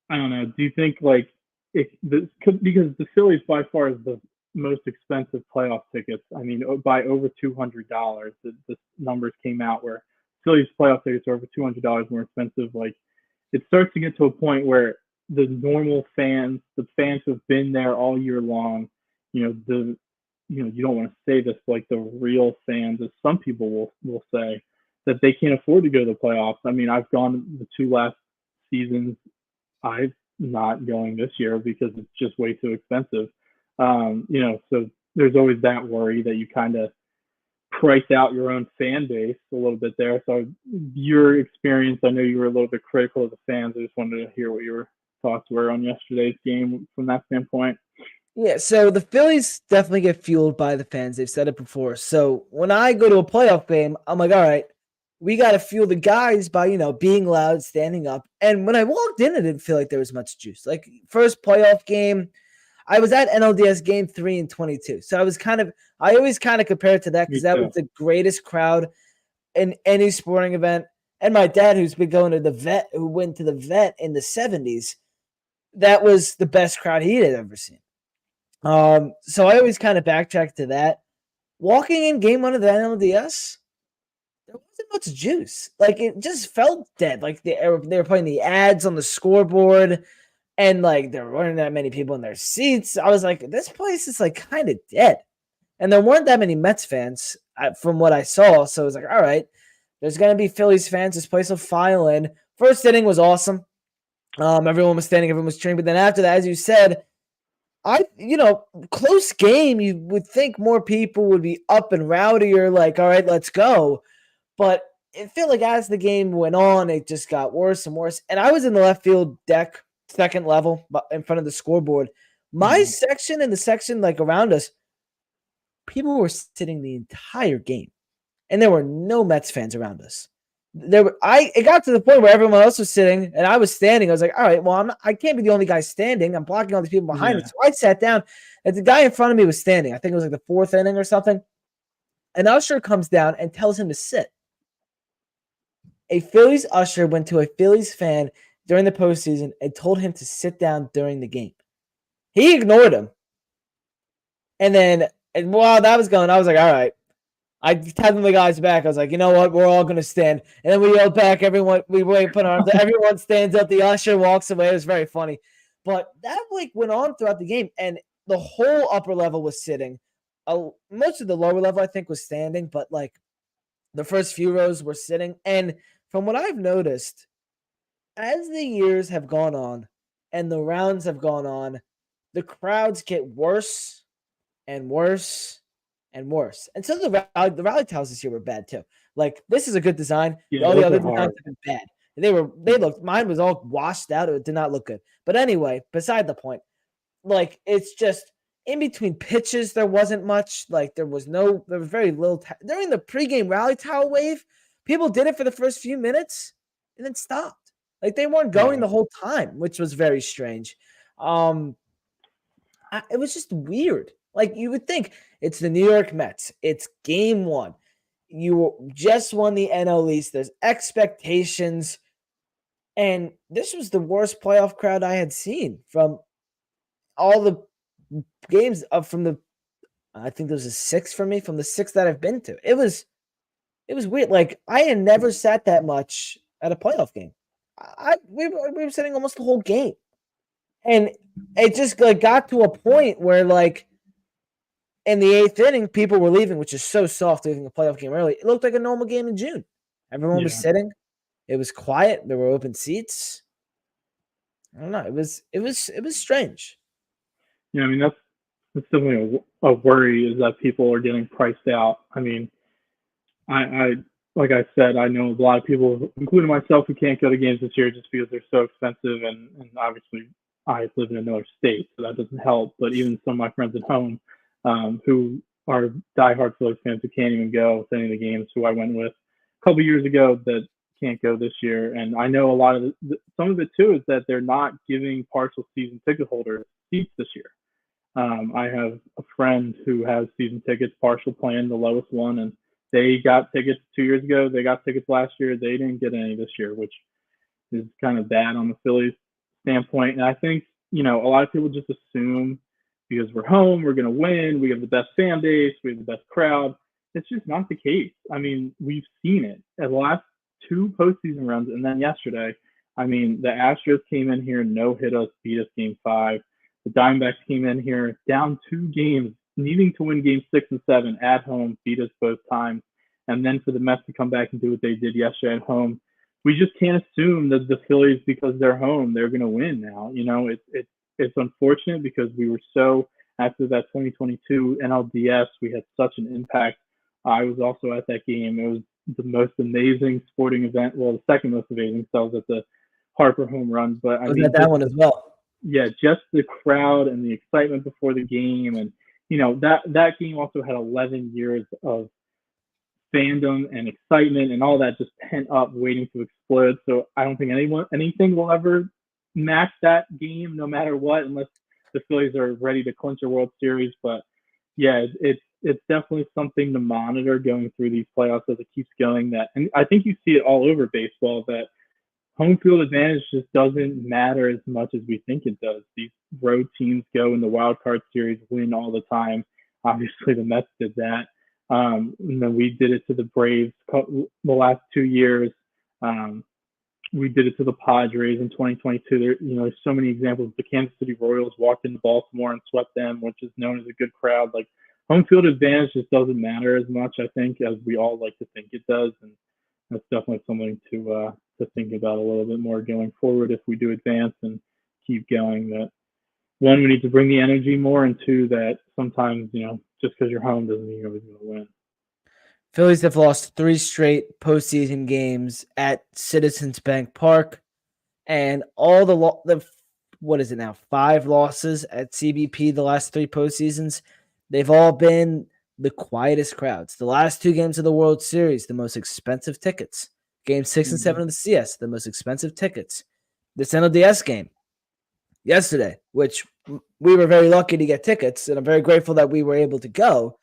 I don't know. Do you think like because the Phillies by far is the most expensive playoff tickets. I mean, by over $200. The numbers came out where Phillies playoff tickets are over $200 more expensive. Like, it starts to get to a point where the normal fans, the fans who have been there all year long, you don't want to say this, but like the real fans, as some people will say, that they can't afford to go to the playoffs. I mean, I've gone the two last seasons. I'm not going this year because it's just way too expensive. So there's always that worry that you kind of price out your own fan base a little bit there. So your experience, I know you were a little bit critical of the fans. I just wanted to hear what your thoughts were on yesterday's game from that standpoint.
Yeah, so the Phillies definitely get fueled by the fans. They've said it before. So when I go to a playoff game, I'm like, all right, we got to fuel the guys by, being loud, standing up. And when I walked in, I didn't feel like there was much juice. Like, first playoff game, I was at NLDS game 3 and 22. So I always kind of compare it to that because that was the greatest crowd in any sporting event. And my dad, who's been going to the vet, who went to the vet in the 70s, that was the best crowd he had ever seen. So I always kind of backtrack to that. Walking in game 1 of the NLDS, there wasn't much juice. Like, it just felt dead. Like, they were putting the ads on the scoreboard, and like there weren't that many people in their seats. I was like, this place is like kind of dead. And there weren't that many Mets fans from what I saw. So I was like, all right, there's going to be Phillies fans. This place will file in. First inning was awesome. Everyone was standing, everyone was cheering. But then after that, as you said, close game, you would think more people would be up and rowdier, like, all right, let's go. But it felt like as the game went on, it just got worse and worse. And I was in the left field deck, second level, in front of the scoreboard. My section and the section like around us, people were sitting the entire game, and there were no Mets fans around us. It got to the point where everyone else was sitting and I was standing. I was like, all right, well, I can't be the only guy standing. I'm blocking all these people behind me. So I sat down, and the guy in front of me was standing. I think it was like the 4th inning or something. An usher comes down and tells him to sit. A Phillies usher went to a Phillies fan during the postseason and told him to sit down during the game. He ignored him. And while that was going, I was like, all right. I tapped the guys back. I was like, you know what? We're all going to stand. And then we yelled back. Everyone, put arms. Everyone stands up. The usher walks away. It was very funny. But that went on throughout the game. And the whole upper level was sitting. Most of the lower level, I think, was standing. But the first few rows were sitting. And from what I've noticed, as the years have gone on and the rounds have gone on, the crowds get worse and worse and worse. And so the rally towels this year were bad too. Like, this is a good design.
Yeah,
all the other designs have been bad. Mine was all washed out. It did not look good. But anyway, beside the point, it's just in between pitches, there wasn't much. There was very little. During the pregame rally towel wave, people did it for the first few minutes and then stopped. They weren't going the whole time, which was very strange. It was just weird. You would think it's the New York Mets. It's game 1. You just won the NL East. There's expectations. And this was the worst playoff crowd I had seen from all the games I think there was a 6 for me, from the 6 that I've been to. It was weird. I had never sat that much at a playoff game. We were sitting almost the whole game. And it just got to a point where in the 8th inning, people were leaving, which is so soft leaving a playoff game early. It looked like a normal game in June. Everyone was sitting. It was quiet. There were open seats. I don't know. It was strange.
Yeah, I mean, that's definitely a worry, is that people are getting priced out. I mean, I like I said, I know a lot of people, including myself, who can't go to games this year just because they're so expensive, and obviously I live in another state, so that doesn't help. But even some of my friends at home, who are diehard Phillies fans who can't even go to any of the games, who I went with a couple years ago, that can't go this year. And I know a lot of some of it too is that they're not giving partial season ticket holders seats this year. I have a friend who has season tickets, partial plan, the lowest one, and they got tickets 2 years ago. They got tickets last year. They didn't get any this year, which is kind of bad on the Phillies standpoint. And I think, a lot of people just assume because we're home, we're going to win, we have the best fan base, we have the best crowd. It's just not the case. I mean, we've seen it at the last 2 postseason runs, and then yesterday. I mean, the Astros came in here, no hit us, beat us game 5. The Diamondbacks came in here down 2 games, needing to win game 6 and 7 at home, beat us both times, and then for the Mets to come back and do what they did yesterday at home. We just can't assume that the Phillies, because they're home, they're going to win now. It's unfortunate because we were so, after that 2022 NLDS, we had such an impact. I was also at that game. It was the most amazing sporting event. Well, the second most amazing. So I was at the Harper home run, but
I was at that one as well.
Yeah, just the crowd and the excitement before the game, and that game also had 11 years of fandom and excitement and all that just pent up, waiting to explode. So I don't think anything will ever match that game, no matter what, unless the Phillies are ready to clinch a World Series. But yeah, it's definitely something to monitor going through these playoffs as it keeps going. And I think you see it all over baseball, that home field advantage just doesn't matter as much as we think it does. These road teams go in the wild card series, win all the time. Obviously, the Mets did that. And then we did it to the Braves the last 2 years. We did it to the Padres in 2022. There's so many examples. The Kansas City Royals walked into Baltimore and swept them, which is known as a good crowd. Like, home field advantage just doesn't matter as much, I think, as we all like to think it does. And that's definitely something to think about a little bit more going forward if we do advance and keep going. That, one, we need to bring the energy more, and two, that sometimes, just because you're home doesn't mean you're always going to win.
Phillies have lost 3 straight postseason games at Citizens Bank Park, and all the what is it now, 5 losses at CBP the last 3 postseasons. They've all been the quietest crowds. The last 2 games of the World Series, the most expensive tickets. Game 6 and 7 of the CS, the most expensive tickets. This NLDS game yesterday, which we were very lucky to get tickets, and I'm very grateful that we were able to go.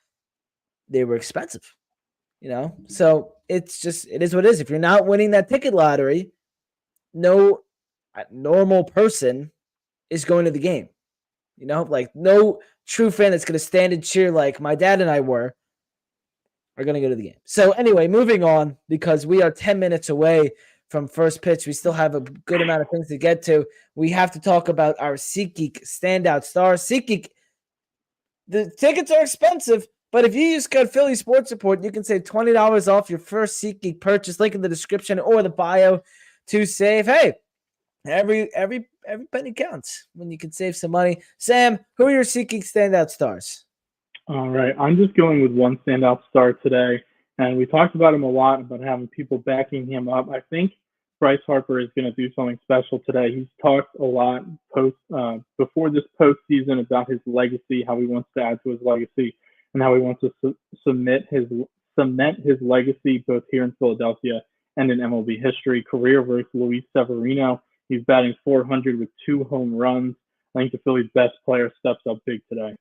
They were expensive, So it is what it is. If you're not winning that ticket lottery, no normal person is going to the game. Like, no true fan that's going to stand and cheer like my dad and I are going to go to the game. So anyway, moving on, because we are 10 minutes away from first pitch. We still have a good amount of things to get to. We have to talk about our SeatGeek standout star. SeatGeek, the tickets are expensive, but if you use code Philly Sports Report, you can save $20 off your first SeatGeek purchase. Link in the description or the bio to save. Hey, every penny counts when you can save some money. Sam, who are your SeatGeek standout stars?
All right, I'm just going with one standout star today, and we talked about him a lot, about having people backing him up. I think Bryce Harper is going to do something special today. He's talked a lot before this postseason about his legacy, how he wants to add to his legacy, and how he wants to cement his legacy both here in Philadelphia and in MLB history. Career versus Luis Severino. He's batting .400 with 2 home runs. I think the Phillies' best player steps up big today.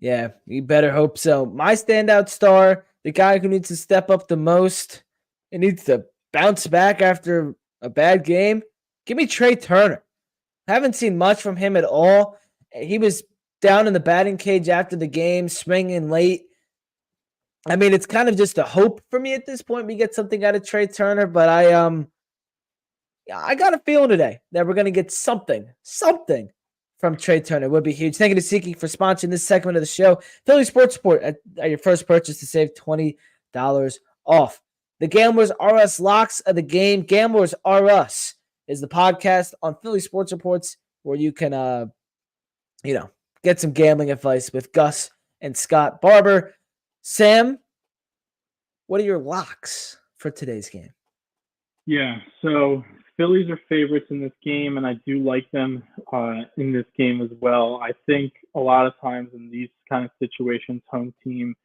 Yeah, you better hope so. My standout star, the guy who needs to step up the most and needs to bounce back after a bad game, give me Trey Turner. Haven't seen much from him at all. He was down in the batting cage after the game, swinging late. I mean, it's kind of just a hope for me at this point we get something out of Trey Turner, but I got a feeling today that we're going to get something from Trey Turner. It would be huge. Thank you to SeatGeek for sponsoring this segment of the show. Philly Sports Report at your first purchase to save $20 off. The Gamblers Are Us locks of the game. Gamblers Are Us is the podcast on Philly Sports Reports where you can, get some gambling advice with Gus and Scott Barber. Sam, what are your locks for today's game?
Yeah, so Phillies are favorites in this game, and I do like them in this game as well. I think a lot of times in these kind of situations, home team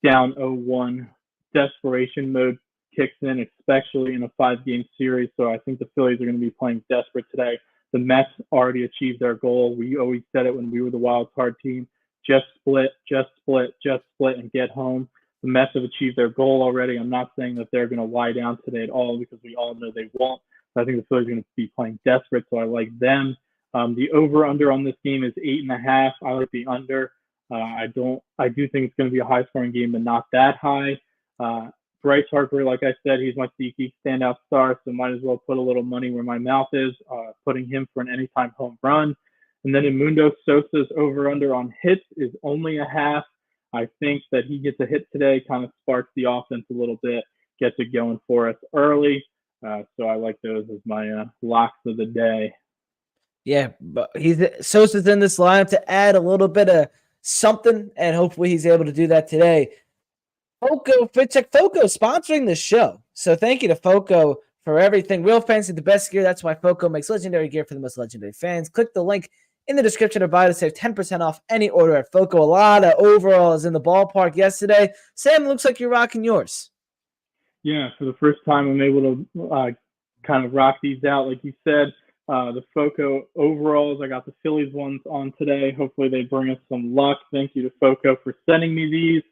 down 0-1, desperation mode kicks in, especially in a 5-game series. So I think the Phillies are going to be playing desperate today. The Mets already achieved their goal. We always said it when we were the wild card team: just split, and get home. The Mets have achieved their goal already. I'm not saying that they're going to lie down today at all, because we all know they won't. I think the Phillies are going to be playing desperate, so I like them. The over/under on this game is 8.5. I like the under. I do think it's going to be a high-scoring game, but not that high. Bryce Harper, like I said, he's my SeatGeek standout star, so might as well put a little money where my mouth is, putting him for an anytime home run. And then Mundo Sosa's over-under on hits is only a half. I think that he gets a hit today, kind of sparks the offense a little bit, gets it going for us early. So I like those as my locks of the day.
Yeah, but Sosa's in this lineup to add a little bit of something, and hopefully he's able to do that today. Foco, FitCheck Foco sponsoring the show. So thank you to Foco for everything. Real Fancy, the best gear. That's why Foco makes legendary gear for the most legendary fans. Click the link in the description or bio to save 10% off any order at Foco. A lot of overalls in the ballpark yesterday. Sam, looks like you're rocking yours.
Yeah, for the first time, I'm able to kind of rock these out. Like you said, the Foco overalls, I got the Phillies ones on today. Hopefully they bring us some luck. Thank you to Foco for sending me these.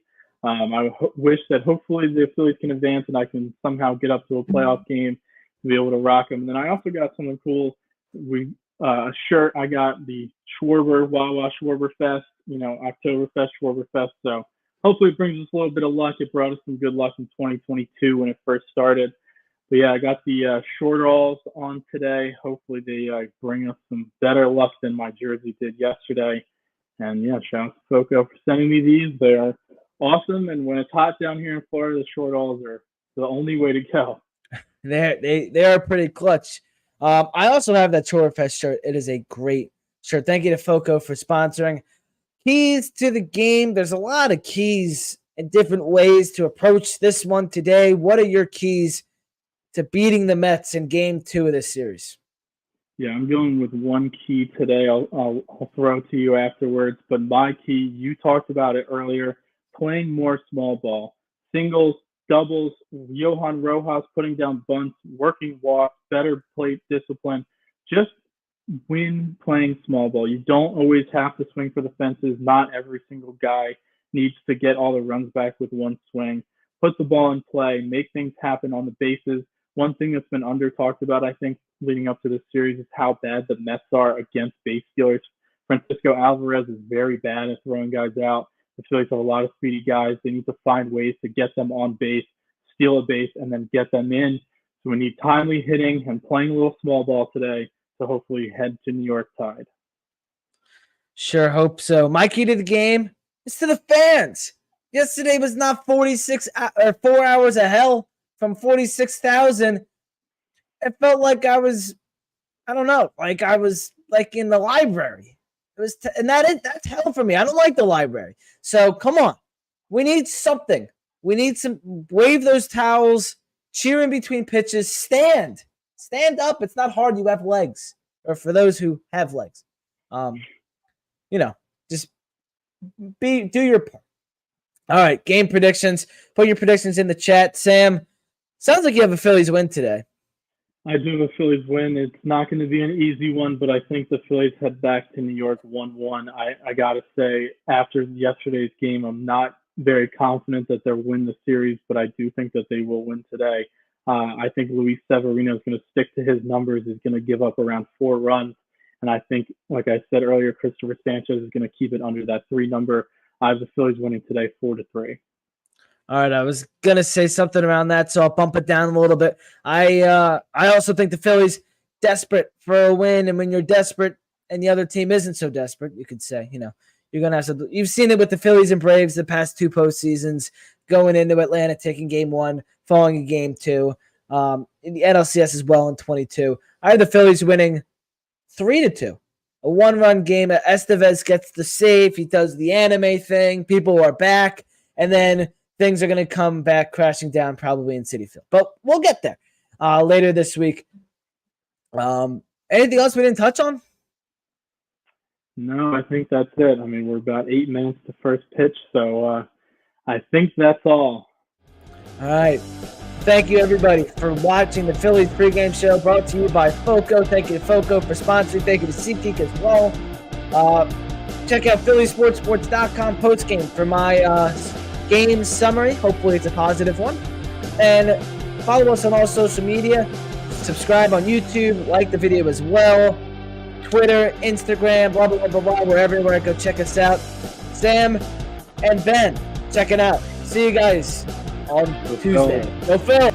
I wish that hopefully the Phillies can advance and I can somehow get up to a playoff game to be able to rock them. And then I also got something cool. A shirt. I got the Schwarber, Wawa Schwarber Fest, Oktoberfest, Schwarber Fest. So hopefully it brings us a little bit of luck. It brought us some good luck in 2022 when it first started. But yeah, I got the short alls on today. Hopefully they bring us some better luck than my jersey did yesterday. And yeah, shout out to Foco for sending me these. They are awesome. And when it's hot down here in Florida, the short alls are the only way to go.
They are pretty clutch. I also have that Chorfest shirt. It is a great shirt. Thank you to Foco for sponsoring. Keys to the game. There's a lot of keys and different ways to approach this one today. What are your keys to beating the Mets in Game 2 of this series?
Yeah, I'm going with one key today. I'll throw it to you afterwards. But my key, you talked about it earlier, playing more small ball. Singles, doubles, Johan Rojas putting down bunts, working walks, better plate discipline. Just win playing small ball. You don't always have to swing for the fences. Not every single guy needs to get all the runs back with one swing. Put the ball in play, make things happen on the bases. One thing that's been under talked about, I think, leading up to this series is how bad the Mets are against base stealers. Francisco Alvarez is very bad at throwing guys out. The Phillies have a lot of speedy guys. They need to find ways to get them on base, steal a base, and then get them in. So we need timely hitting and playing a little small ball today to hopefully head to New York Tide.
Sure hope so. My key to the game is to the fans. Yesterday was not 4 hours of hell from 46,000. It felt like I was in the library. It was, that's hell for me. I don't like the library. So come on, we need something. We need some. Wave those towels, cheer in between pitches, stand up. It's not hard. You have legs, or for those who have legs, just do your part. All right, game predictions. Put your predictions in the chat. Sam, sounds like you have a Phillies win today.
I do have a Phillies win. It's not going to be an easy one, but I think the Phillies head back to New York 1-1. I got to say, after yesterday's game, I'm not very confident that they'll win the series, but I do think that they will win today. I think Luis Severino is going to stick to his numbers. He's going to give up around 4 runs. And I think, like I said earlier, Christopher Sanchez is going to keep it under that 3 number. I have the Phillies winning today 4-3.
All right, I was gonna say something around that, so I'll bump it down a little bit. I also think the Phillies desperate for a win, and when you're desperate and the other team isn't so desperate, you could say, you're gonna have to. You've seen it with the Phillies and Braves the past 2 postseasons, going into Atlanta, taking Game 1, falling in Game 2. In the NLCS as well in 22. I have the Phillies winning 3-2. A 1-run game. Estevez gets the save. He does the anime thing. People are back, and then things are going to come back crashing down probably in Citi Field. But we'll get there later this week. Anything else we didn't touch on?
No, I think that's it. I mean, we're about 8 minutes to first pitch, so I think that's all.
All right. Thank you, everybody, for watching the Phillies pregame show brought to you by Foco. Thank you to Foco for sponsoring. Thank you to SeatGeek as well. Check out PhilliesSportsSports.com postgame for my game summary. Hopefully it's a positive one. And follow us on all social media. Subscribe on YouTube. Like the video as well. Twitter, Instagram, blah, blah, blah, blah. We're everywhere. Go check us out. Sam and Ben, check it out. See you guys on Tuesday. Go Phil!